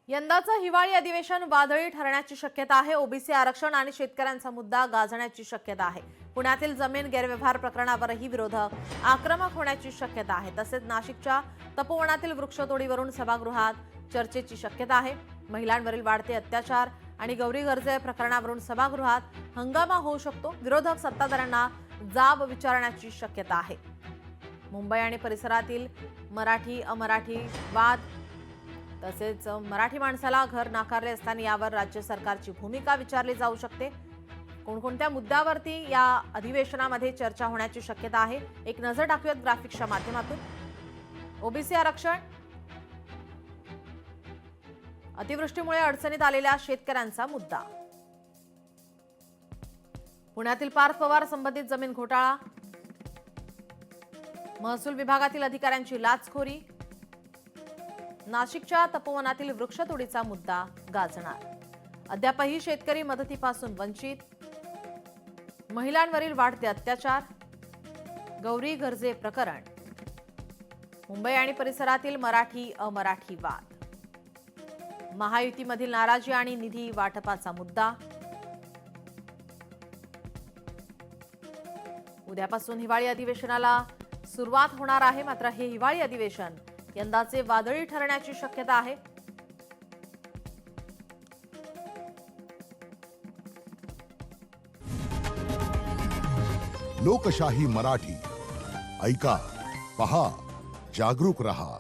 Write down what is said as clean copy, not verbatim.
यंदाचं हिवाळी अधिवेशन वादळी ठरण्याची शक्यता आहे। ओबीसी आरक्षण आणि शेतकऱ्यांचा मुद्दा गाजण्याची शक्यता आहे। पुण्यातील जमीन गैरव्यवहार प्रकरणावरही विरोधक आक्रमक होण्याची शक्यता आहे। तसेच नाशिकच्या तपोवनातील वृक्षतोडीवरून सभागृहात चर्चेची शक्यता आहे। महिलांवरील वाढते अत्याचार आणि गौरी गर्जे प्रकरणावरून सभागृहात हंगामा होऊ शकतो। विरोधक सत्ताधाऱ्यांना जाब विचारण्याची शक्यता आहे। मुंबई आणि परिसरातील मराठी अमराठी वाद तसेच मराठी माणसाला घर नाकारले असताना यावर राज्य सरकारची भूमिका विचारली जाऊ शकते। कोणकोणत्या मुद्द्यावरती या अधिवेशनामध्ये चर्चा होण्याची शक्यता आहे, एक नजर टाकूयात ग्राफिक्सच्या माध्यमातून। ओबीसी आरक्षण, अतिवृष्टीमुळे अडचणीत आलेल्या शेतकऱ्यांचा मुद्दा, पुण्यातील पार्थ पवार संबंधित जमीन घोटाळा, महसूल विभागातील अधिकाऱ्यांची लाचखोरी, नाशिकच्या तपोवनातील वृक्षतोडीचा मुद्दा गाजणार। अद्यापही शेतकरी मदतीपासून वंचित, महिलांवरील वाढते अत्याचार, गौरी गर्जे प्रकरण, मुंबई आणि परिसरातील मराठी अमराठी वाद, महायुतीमधील नाराजी आणि निधी वाटपाचा मुद्दा। उद्यापासून हिवाळी अधिवेशनाला सुरुवात होणार आहे। मात्र हे हिवाळी अधिवेशन यंदाचे वादळी ठरण्याची शक्यता आहे। लोकशाही मराठी ऐका, पहा, जागरूक रहा।